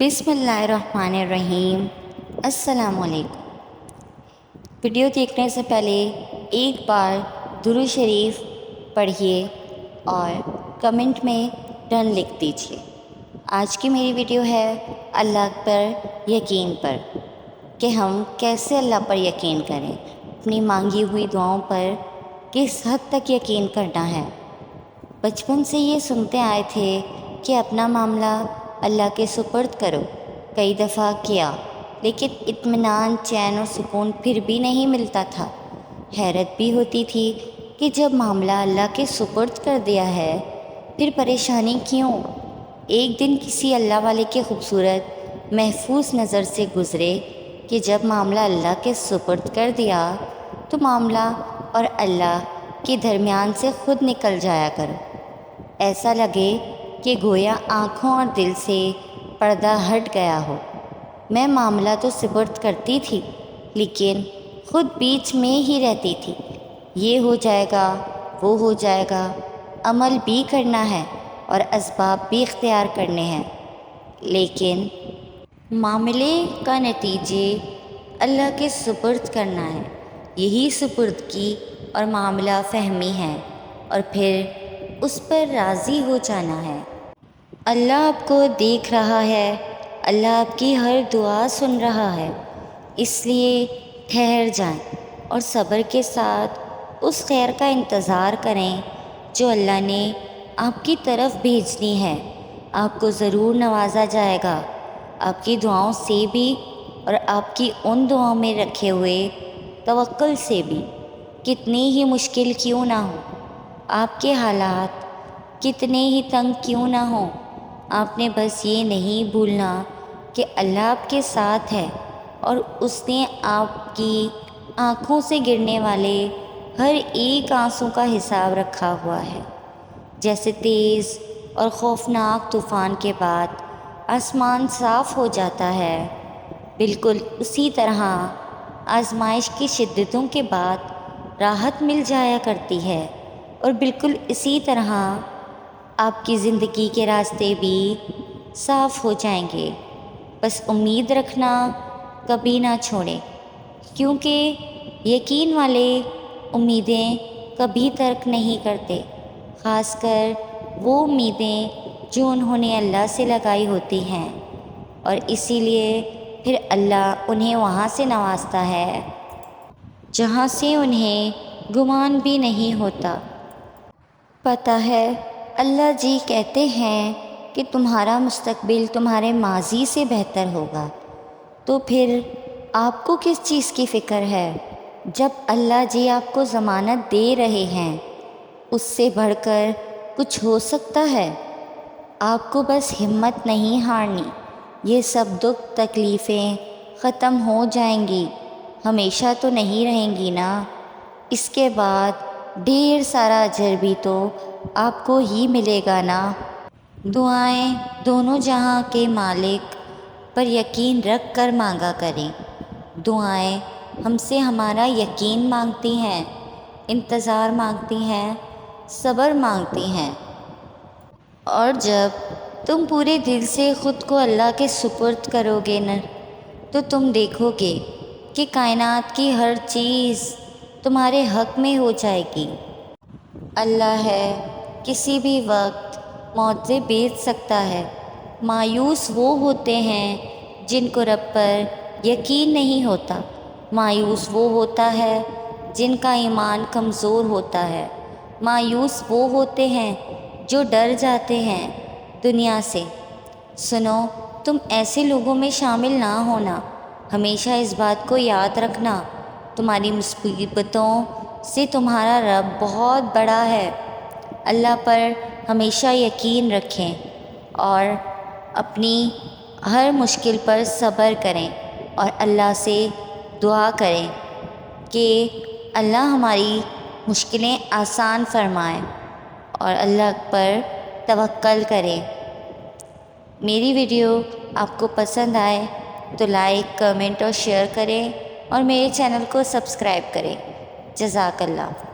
بسم اللہ الرحمن الرحیم۔ السلام علیکم۔ ویڈیو دیکھنے سے پہلے ایک بار درود شریف پڑھیے اور کمنٹ میں ڈن لکھ دیجیے۔ آج کی میری ویڈیو ہے اللہ پر یقین پر، کہ ہم کیسے اللہ پر یقین کریں، اپنی مانگی ہوئی دعاؤں پر کس حد تک یقین کرنا ہے۔ بچپن سے یہ سنتے آئے تھے کہ اپنا معاملہ اللہ کے سپرد کرو، کئی دفعہ کیا لیکن اطمینان، چین اور سکون پھر بھی نہیں ملتا تھا۔ حیرت بھی ہوتی تھی کہ جب معاملہ اللہ کے سپرد کر دیا ہے پھر پریشانی کیوں؟ ایک دن کسی اللہ والے کے خوبصورت محفوظ نظر سے گزرے کہ جب معاملہ اللہ کے سپرد کر دیا تو معاملہ اور اللہ کے درمیان سے خود نکل جایا کرو۔ ایسا لگے کہ گویا آنکھوں اور دل سے پردہ ہٹ گیا ہو۔ میں معاملہ تو سپرد کرتی تھی لیکن خود بیچ میں ہی رہتی تھی، یہ ہو جائے گا، وہ ہو جائے گا، عمل بھی کرنا ہے اور اسباب بھی اختیار کرنے ہیں، لیکن معاملے کا نتیجے اللہ کے سپرد کرنا ہے۔ یہی سپردگی اور معاملہ فہمی ہے اور پھر اس پر راضی ہو جانا ہے۔ اللہ آپ کو دیکھ رہا ہے، اللہ آپ کی ہر دعا سن رہا ہے، اس لیے ٹھہر جائیں اور صبر کے ساتھ اس خیر کا انتظار کریں جو اللہ نے آپ کی طرف بھیجنی ہے۔ آپ کو ضرور نوازا جائے گا، آپ کی دعاؤں سے بھی اور آپ کی ان دعاؤں میں رکھے ہوئے توکل سے بھی، کتنی ہی مشکل کیوں نہ ہو، آپ کے حالات کتنے ہی تنگ کیوں نہ ہوں۔ آپ نے بس یہ نہیں بھولنا کہ اللہ آپ کے ساتھ ہے اور اس نے آپ کی آنکھوں سے گرنے والے ہر ایک آنسوں کا حساب رکھا ہوا ہے۔ جیسے تیز اور خوفناک طوفان کے بعد آسمان صاف ہو جاتا ہے، بالکل اسی طرح آزمائش کی شدتوں کے بعد راحت مل جایا کرتی ہے، اور بالکل اسی طرح آپ کی زندگی کے راستے بھی صاف ہو جائیں گے۔ بس امید رکھنا کبھی نہ چھوڑیں، کیونکہ یقین والے امیدیں کبھی ترک نہیں کرتے، خاص کر وہ امیدیں جو انہوں نے اللہ سے لگائی ہوتی ہیں، اور اسی لیے پھر اللہ انہیں وہاں سے نوازتا ہے جہاں سے انہیں گمان بھی نہیں ہوتا۔ پتہ ہے اللہ جی کہتے ہیں کہ تمہارا مستقبل تمہارے ماضی سے بہتر ہوگا، تو پھر آپ کو کس چیز کی فکر ہے؟ جب اللہ جی آپ کو ضمانت دے رہے ہیں، اس سے بڑھ کر کچھ ہو سکتا ہے؟ آپ کو بس ہمت نہیں ہارنی، یہ سب دکھ تکلیفیں ختم ہو جائیں گی، ہمیشہ تو نہیں رہیں گی نا۔ اس کے بعد ڈھیر سارا اجر بھی تو آپ کو ہی ملے گا نا۔ دعائیں دونوں جہاں کے مالک پر یقین رکھ کر مانگا کریں۔ دعائیں ہم سے ہمارا یقین مانگتی ہیں، انتظار مانگتی ہیں، صبر مانگتی ہیں، اور جب تم پورے دل سے خود کو اللہ کے سپرد کرو گے نا تو تم دیکھو گے کہ کائنات کی ہر چیز تمہارے حق میں ہو جائے گی۔ اللہ ہے، کسی بھی وقت معجزے بھیج سکتا ہے۔ مایوس وہ ہوتے ہیں جن کو رب پر یقین نہیں ہوتا، مایوس وہ ہوتا ہے جن کا ایمان کمزور ہوتا ہے، مایوس وہ ہوتے ہیں جو ڈر جاتے ہیں دنیا سے۔ سنو، تم ایسے لوگوں میں شامل نہ ہونا۔ ہمیشہ اس بات کو یاد رکھنا، تمہاری مصیبتوں سے تمہارا رب بہت بڑا ہے۔ اللہ پر ہمیشہ یقین رکھیں اور اپنی ہر مشکل پر صبر کریں اور اللہ سے دعا کریں کہ اللہ ہماری مشکلیں آسان فرمائیں اور اللہ پر توکل کریں۔ میری ویڈیو آپ کو پسند آئے تو لائک، کمنٹ اور شیئر کریں اور میرے چینل کو سبسکرائب کریں۔ جزاک اللہ۔